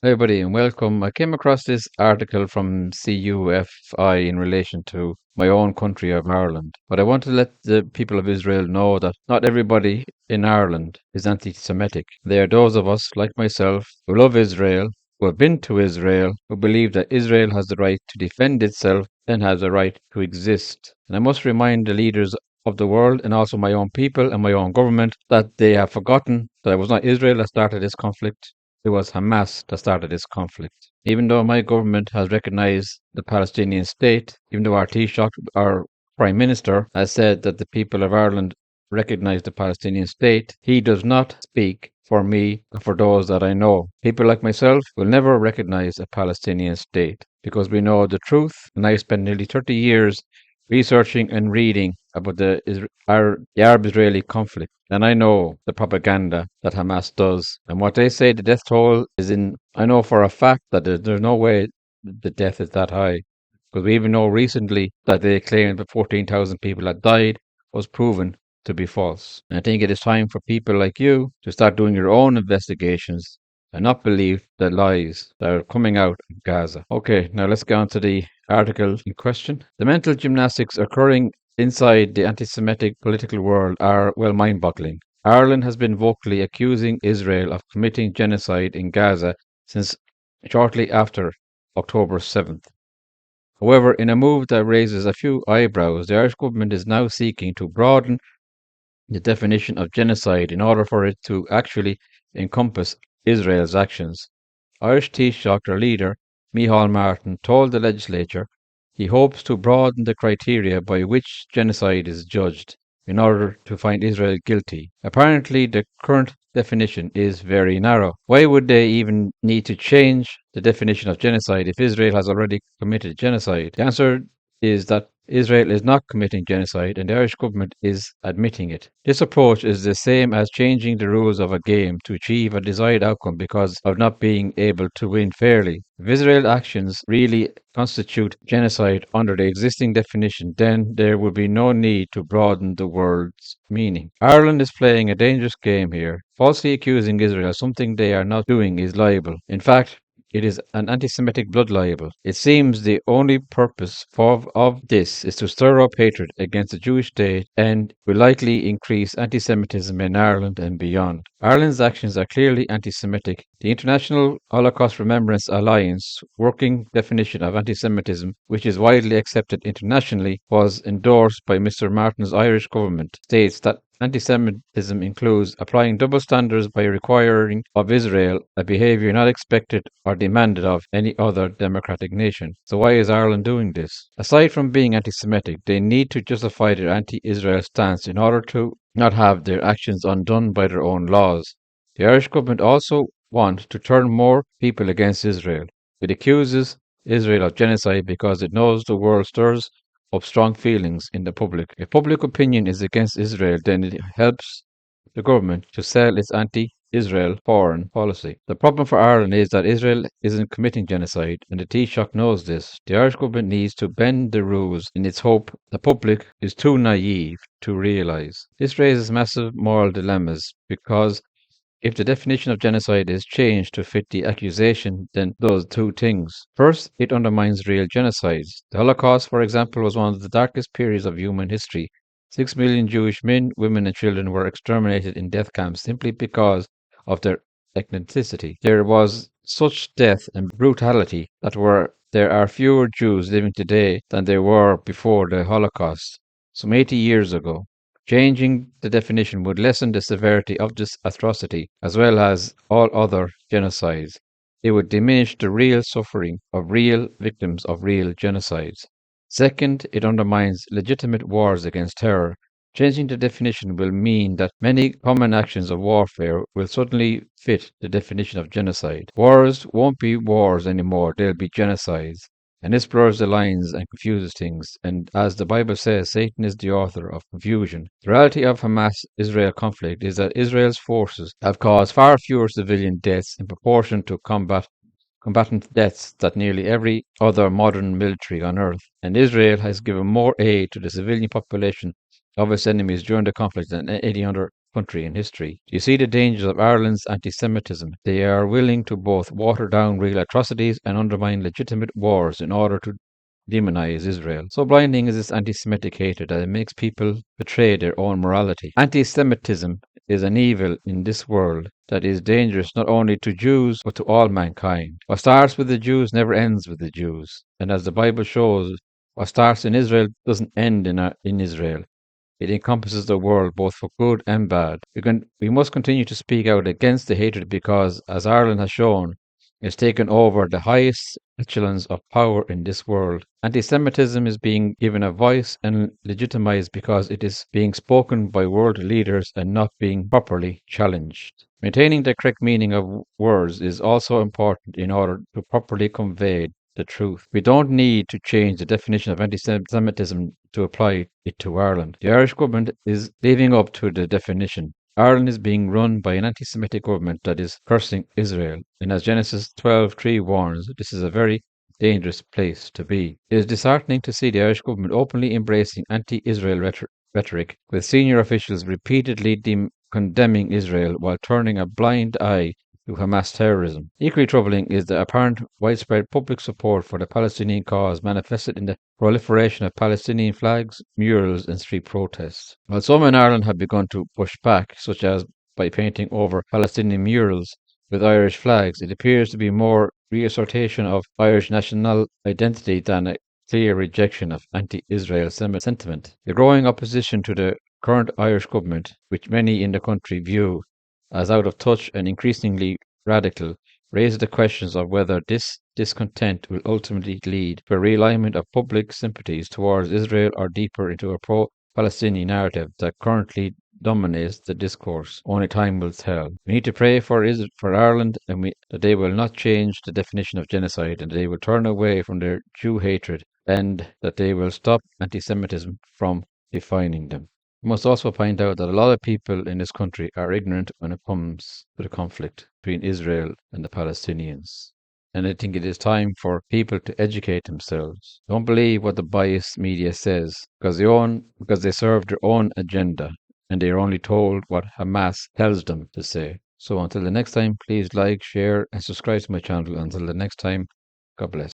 Hey, buddy, and welcome. I came across this article from CUFI in relation to my own country of Ireland. But I want to let the people of Israel know that not everybody in Ireland is anti Semitic. There are those of us, like myself, who love Israel, who have been to Israel, who believe that Israel has the right to defend itself and has the right to exist. And I must remind the leaders of the world and also my own people and my own government that they have forgotten that it was not Israel that started this conflict. It was Hamas that started this conflict. Even though my government has recognized the Palestinian state, even though our Taoiseach, our Prime Minister, has said that the people of Ireland recognize the Palestinian state, he does not speak for me or for those that I know. People like myself will never recognize a Palestinian state because we know the truth, and I spent nearly 30 years researching and reading about the Arab-Israeli conflict. And I know the propaganda that Hamas does. And what they say the death toll is in, I know for a fact that there's no way the death is that high. Because we even know recently that they claimed that 14,000 people that died was proven to be false. And I think it is time for people like you to start doing your own investigations and not believe the lies that are coming out of Gaza. Okay, now let's get on to the article in question. The mental gymnastics occurring inside the anti Semitic political world are, well, mind boggling. Ireland has been vocally accusing Israel of committing genocide in Gaza since shortly after October 7th. However, in a move that raises a few eyebrows, the Irish government is now seeking to broaden the definition of genocide in order for it to actually encompass Israel's actions. Irish Taoiseach, their leader, Micheál Martin, told the legislature he hopes to broaden the criteria by which genocide is judged in order to find Israel guilty. Apparently, the current definition is very narrow. Why would they even need to change the definition of genocide if Israel has already committed genocide? The answer is that Israel is not committing genocide and the Irish government is admitting it. This approach is the same as changing the rules of a game to achieve a desired outcome because of not being able to win fairly. If Israel's actions really constitute genocide under the existing definition, then there would be no need to broaden the word's meaning. Ireland is playing a dangerous game here. Falsely accusing Israel of something they are not doing is liable. In fact, it is an anti-Semitic blood libel. It seems the only purpose of this is to stir up hatred against the Jewish state and will likely increase anti-Semitism in Ireland and beyond. Ireland's actions are clearly anti-Semitic. The International Holocaust Remembrance Alliance working definition of anti-Semitism, which is widely accepted internationally, was endorsed by Mr. Martin's Irish government, states that anti-Semitism includes applying double standards by requiring of Israel a behavior not expected or demanded of any other democratic nation. So why is Ireland doing this? Aside from being anti-Semitic, they need to justify their anti-Israel stance in order to not have their actions undone by their own laws. The Irish government also want to turn more people against Israel. It accuses Israel of genocide because it knows the world stirs up strong feelings in the public. If public opinion is against Israel, then it helps the government to sell its anti-Israel foreign policy. The problem for Ireland is that Israel isn't committing genocide, and the Taoiseach knows this. The Irish government needs to bend the rules in its hope the public is too naive to realise. This raises massive moral dilemmas because if the definition of genocide is changed to fit the accusation, then does two things. First, it undermines real genocides. The Holocaust, for example, was one of the darkest periods of human history. 6 million Jewish men, women, and children were exterminated in death camps simply because of their ethnicity. There was such death and brutality that there are fewer Jews living today than there were before the Holocaust, some 80 years ago. Changing the definition would lessen the severity of this atrocity, as well as all other genocides. It would diminish the real suffering of real victims of real genocides. Second, it undermines legitimate wars against terror. Changing the definition will mean that many common actions of warfare will suddenly fit the definition of genocide. Wars won't be wars anymore, they'll be genocides. And this blurs the lines and confuses things. And as the Bible says, Satan is the author of confusion. The reality of Hamas-Israel conflict is that Israel's forces have caused far fewer civilian deaths in proportion to combatant deaths than nearly every other modern military on earth. And Israel has given more aid to the civilian population of its enemies during the conflict than any other country in history. You see the dangers of Ireland's anti-Semitism. They are willing to both water down real atrocities and undermine legitimate wars in order to demonize Israel. So blinding is this anti-Semitic hatred that it makes people betray their own morality. Anti-Semitism is an evil in this world that is dangerous not only to Jews but to all mankind. What starts with the Jews never ends with the Jews. And as the Bible shows, what starts in Israel doesn't end in Israel. It encompasses the world both for good and bad. We must continue to speak out against the hatred because, as Ireland has shown, it's taken over the highest echelons of power in this world. Anti-Semitism is being given a voice and legitimized because it is being spoken by world leaders and not being properly challenged. Maintaining the correct meaning of words is also important in order to properly convey the truth. We don't need to change the definition of anti-Semitism to apply it to Ireland. The Irish government is living up to the definition. Ireland is being run by an anti-Semitic government that is cursing Israel. And as Genesis 12:3 warns, this is a very dangerous place to be. It is disheartening to see the Irish government openly embracing anti-Israel rhetoric, with senior officials repeatedly condemning Israel while turning a blind eye to Hamas terrorism. Equally troubling is the apparent widespread public support for the Palestinian cause manifested in the proliferation of Palestinian flags, murals, and street protests. While some in Ireland have begun to push back, such as by painting over Palestinian murals with Irish flags, it appears to be more reassertion of Irish national identity than a clear rejection of anti-Israel sentiment. The growing opposition to the current Irish government, which many in the country view as out of touch and increasingly radical, raises the questions of whether this discontent will ultimately lead to a realignment of public sympathies towards Israel or deeper into a pro-Palestinian narrative that currently dominates the discourse. Only time will tell. We need to pray for Ireland and that they will not change the definition of genocide and they will turn away from their Jew hatred and that they will stop anti-Semitism from defining them. We must also point out that a lot of people in this country are ignorant when it comes to the conflict between Israel and the Palestinians. And I think it is time for people to educate themselves. Don't believe what the biased media says, because they serve their own agenda, and they are only told what Hamas tells them to say. So until the next time, please like, share, and subscribe to my channel. Until the next time, God bless.